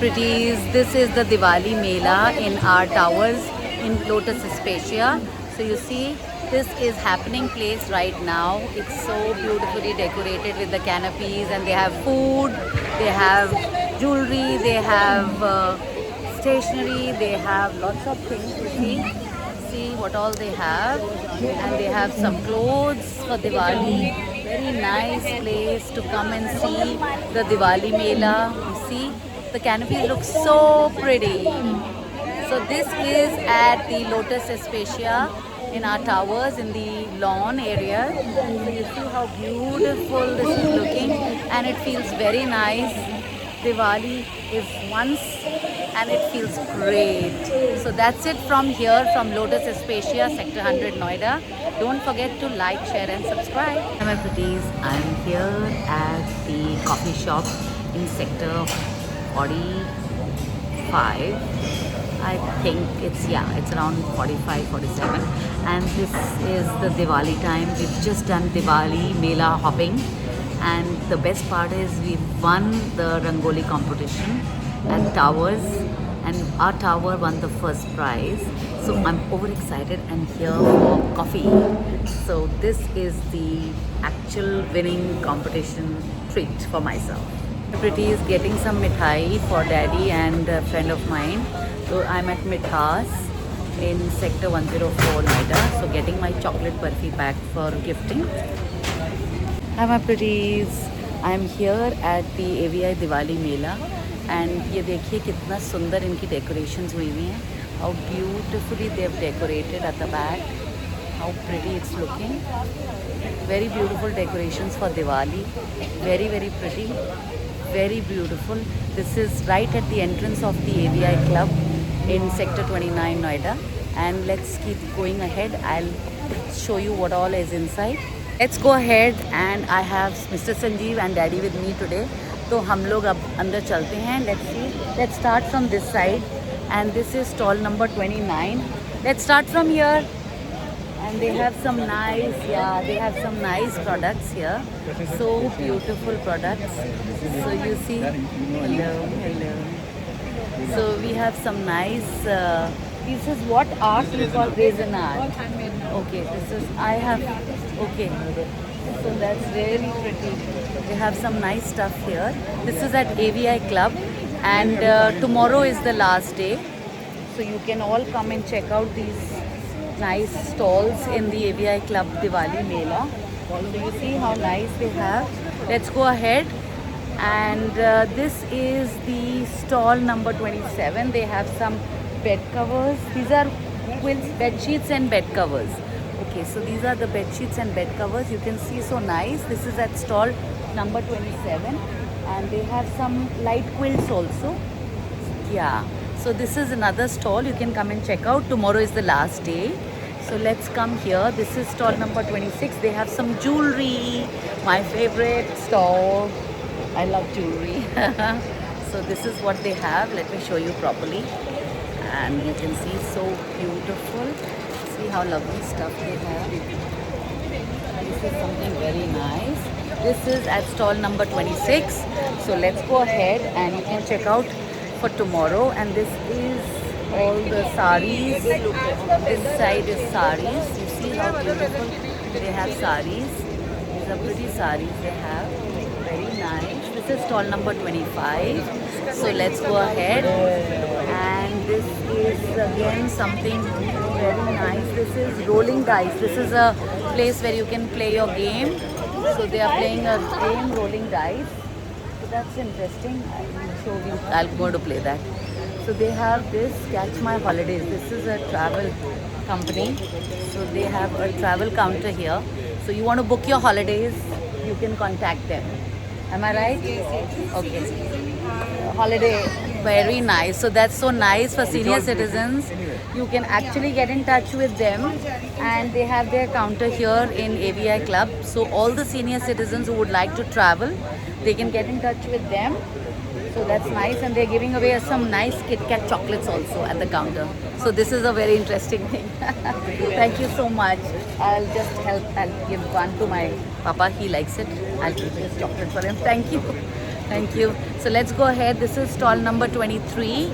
Pretties, this is the Diwali Mela in our towers in Lotus Espacia. So you see, this is happening place right now. It's so beautifully decorated with the canopies, and they have food, they have jewelry, they have stationery, they have lots of things. You see what all they have, and they have some clothes for Diwali. Very nice place to come and see the Diwali Mela. You see, the canopies look so pretty. So this is at the Lotus Espacia in our towers in the lawn area. So you see how beautiful this is looking, and it feels very nice. Diwali is once and it feels great. So that's it from here, from Lotus Espacia, Sector 100, Noida. Don't forget to like, share and subscribe. Hi my pretties, I'm here at the coffee shop in Sector 45. I think it's around 45, 47. And this is the Diwali time. We've just done Diwali Mela hopping. And the best part is we've won the Rangoli competition at Towers, and our tower won the first prize. So I'm overexcited and here for coffee. So this is the actual winning competition treat for myself. Pretty is getting some mithai for daddy and a friend of mine. So I'm at Mithas in Sector 104 Noida. So getting my chocolate barfi pack for gifting. Hi my pretties, I am here at the AVI Diwali Mela, and ये देखिए कितना सुंदर इनकी decorations हुई हुई हैं. How beautifully they have decorated at the back. How pretty it's looking. Very beautiful decorations for Diwali. Very, very pretty. Very beautiful. This is right at the entrance of the AVI Club in Sector 29 Noida. And let's keep going ahead. I'll show you what all is inside. Let's go ahead, and I have Mr. Sanjeev and Daddy with me today. तो हम लोग अब अंदर चलते हैं. Let's see. Let's start from this side, and this is stall number 29. Let's start from here. And they have some nice products here. So beautiful products. So you see, hello. So we have some nice. This is what art we call resin art. Okay, okay. So that's really pretty. They have some nice stuff here. This is at AVI Club, and tomorrow is the last day. So you can all come and check out these nice stalls in the AVI Club Diwali Mela. So you see how nice they have. Let's go ahead. And this is the stall number 27. They have some bed covers. These are quilts, bed sheets and bed covers. Okay, so these are the bed sheets and bed covers. You can see, so nice. This is at stall number 27, and they have some light quilts also. Yeah, so this is another stall. You can come and check out. Tomorrow is the last day. So let's come here. This is stall number 26. They have some jewelry. My favorite stall. I love jewelry. So this is what they have. Let me show you properly. And you can see, so beautiful. See how lovely stuff they have. This is something very nice. This is at stall number 26. So let's go ahead, and you can check out for tomorrow. And this is all the saris. This side is saris. You see how beautiful they have saris. These are pretty saris they have. Very nice. This is stall number 25. So let's go ahead. And this is again something very nice. This is rolling dice. This is a place where you can play your game. So they are playing a game, rolling dice. So that's interesting. I'm going to play that. So they have this Catch My Holidays. This is a travel company. So they have a travel counter here. So you want to book your holidays, you can contact them. Am I right? Yes. Okay. Holiday, very nice. So that's so nice for senior citizens. You can actually get in touch with them, and they have their counter here in AVI Club. So all the senior citizens who would like to travel, they can get in touch with them. So that's nice, and they're giving away some nice Kit Kat chocolates also at the counter. So this is a very interesting thing. Thank you so much. I'll just help. I'll give one to my papa. He likes it. I'll keep this chocolate for him. Thank you. Thank you. So let's go ahead. This is stall number 23.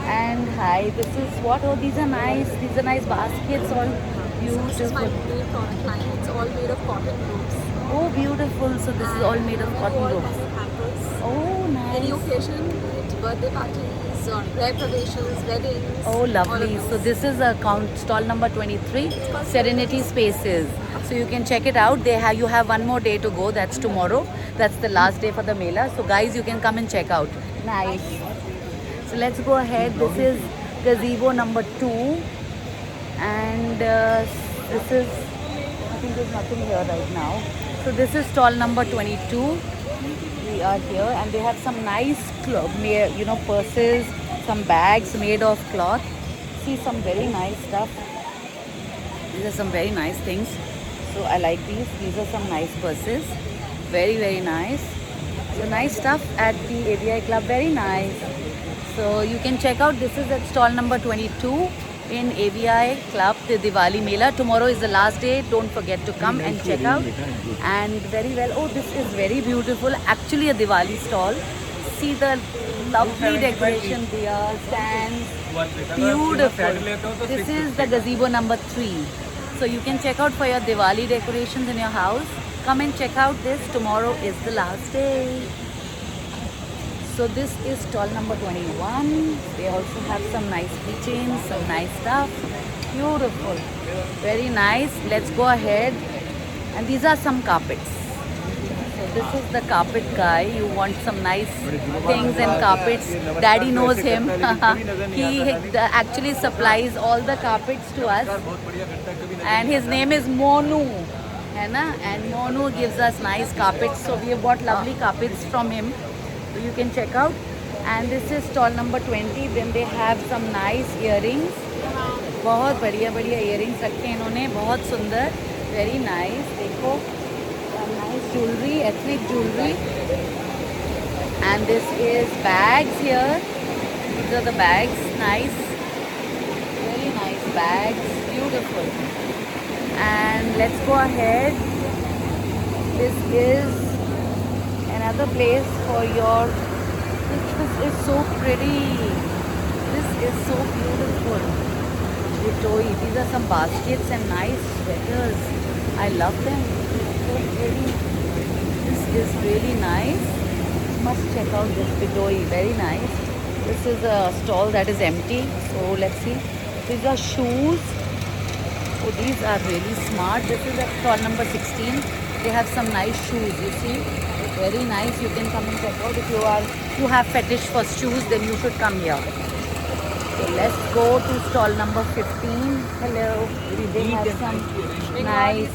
And hi, this is what? Oh, these are nice. These are nice baskets, all So this is my beautiful. main product line. It's all made of cotton ropes. Oh, beautiful. So this is all made of We do cotton all ropes. kind of hampers. Oh, Any nice. occasion, be it birthday parties or rare provisions, weddings. Oh, All lovely. of So those. this is a count stall number 23, called Serenity Spaces. So you can check it out. They have, you have one more day to go. That's tomorrow. That's the last day for the Mela. So guys, you can come and check out. Nice. So let's go ahead. This is gazebo number 2, and this is, I think there's nothing here right now. So this is stall number 22. We are here, and they have some nice purses, some bags made of cloth. See, some very nice stuff. These are some very nice things. So I like these. These are some nice purses. Very, very nice. So nice stuff at the AVI Club. Very nice. So you can check out. This is at stall number 22 in AVI Club, the Diwali Mela. Tomorrow is the last day. Don't forget to come and check out. And very well. Oh, this is very beautiful. Actually a Diwali stall. See the lovely decoration there. Stands. Beautiful. This is the gazebo number 3. So you can check out for your Diwali decorations in your house. Come and check out this. Tomorrow is the last day. So this is stall number 21. They also have some nice keychains, some nice stuff. Beautiful. Very nice. Let's go ahead. And these are some carpets. So this is the carpet guy. You want some nice things and carpets. Daddy knows him. He actually supplies all the carpets to us. And his name is Monu. है ना? And Monu gives us nice carpets. So we have bought lovely carpets from him. So you can check out. And this is stall number 20. Then they have some nice earrings. बहुत बढ़िया बढ़िया earrings रखे हैं इन्होंने. बहुत सुंदर. Very nice. देखो. Some nice jewelry, ethnic jewelry. And this is bags here. These are the bags. Nice. Very nice bags. Beautiful. And let's go ahead. This is another place for your, this is so pretty. This is so beautiful. Vitoi. These are some baskets and nice sweaters. I love them. So pretty. This is really nice. Must check out this Vitoi. Very nice. This is a stall that is empty. So let's see. These are shoes. Oh, these are really smart. This is at stall number 16. They have some nice shoes, you see. Very nice. You can come and check out. If you have fetish for shoes, then you should come here. So let's go to stall number 15. Hello. They have some nice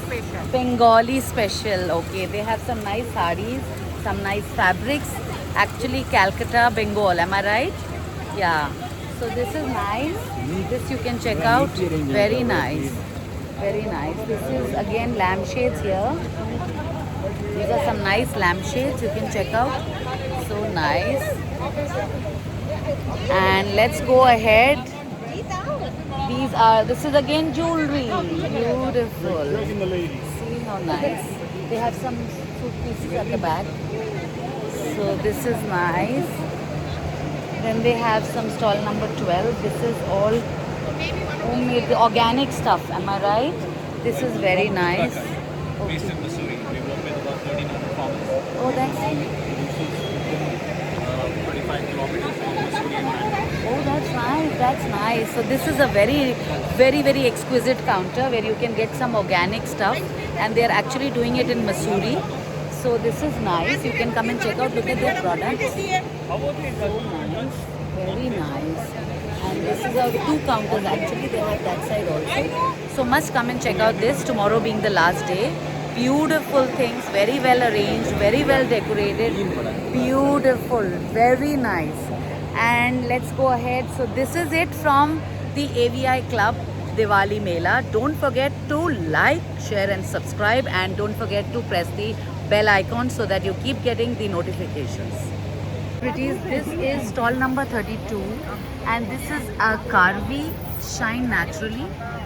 Bengali special. Okay, they have some nice sarees, some nice fabrics. Actually, Calcutta, Bengal. Am I right? Yeah. So this is nice. This you can check out. Very nice. Very nice. This is again lampshades here. These are some nice lampshades you can check out. So nice. And let's go ahead. This is again jewelry. Beautiful. See how nice. They have some suitcases at the back. So this is nice. Then they have some stall number 12. This is all homemade, organic stuff. Am I right? This is very nice. Based in Missouri. We work with about 1,300 farmers. Oh, that's 25 kilometers from Missouri and Manhattan. Oh, that's nice. That's nice. So this is a very, very, very exquisite counter where you can get some organic stuff, and they are actually doing it in Missouri. So this is nice. You can come and check out. Look at their products. So nice. Very nice. And this is our 2 counters actually. They have that side also. So must come and check out this. Tomorrow being the last day. Beautiful things. Very well arranged. Very well decorated. Beautiful. Very nice. And let's go ahead. So this is it from the AVI Club Diwali Mela. Don't forget to like, share and subscribe, and don't forget to press the bell icon so that you keep getting the notifications. Pretties, this is stall number 32, and this is a Carvi Shine Naturally,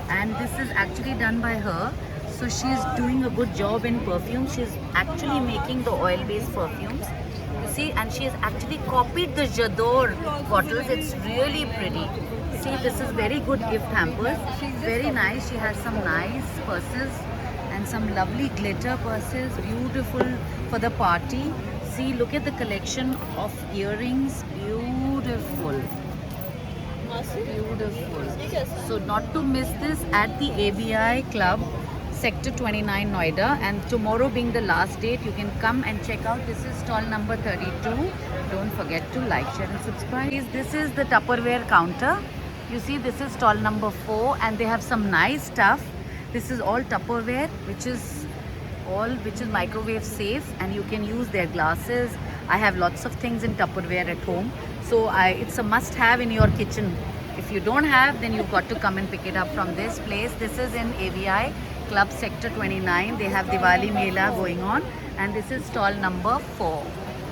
and this is actually done by her. So she's doing a good job in perfume. She's actually making the oil-based perfumes. See, and she has actually copied the Jador bottles. It's really pretty. See, this is very good gift hampers. Very nice. She has some nice purses and some lovely glitter purses. Beautiful for the party. See, look at the collection of earrings. Beautiful. Beautiful. So not to miss this at the ABI Club, Sector 29 Noida, and tomorrow being the last date, you can come and check out. This is stall number 32. Don't forget to like, share and subscribe. This is the Tupperware counter. You see, this is stall number 4 and they have some nice stuff. This is all Tupperware, which is microwave safe, and you can use their glasses. I have lots of things in Tupperware at home, so it's a must have in your kitchen. If you don't have, then you've got to come and pick it up from this place. This is in ABI Club Sector 29. They have Diwali Mela going on, and this is stall number 4.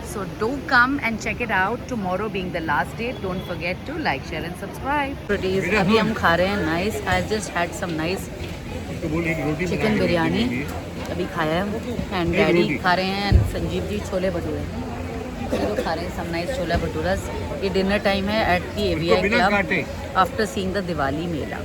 So do come and check it out. Tomorrow being the last date, don't forget to like, share and subscribe. Today's अभी हम खा रहे हैं nice. I just had some nice chicken biryani अभी खाया है, and daddy खा रहे हैं, एंड संजीव जी छोले भटूरे, ये लोग खा रहे हैं सब नाइस छोला भटूरा. ये डिनर टाइम है at the ABI club after seeing the Diwali Mela.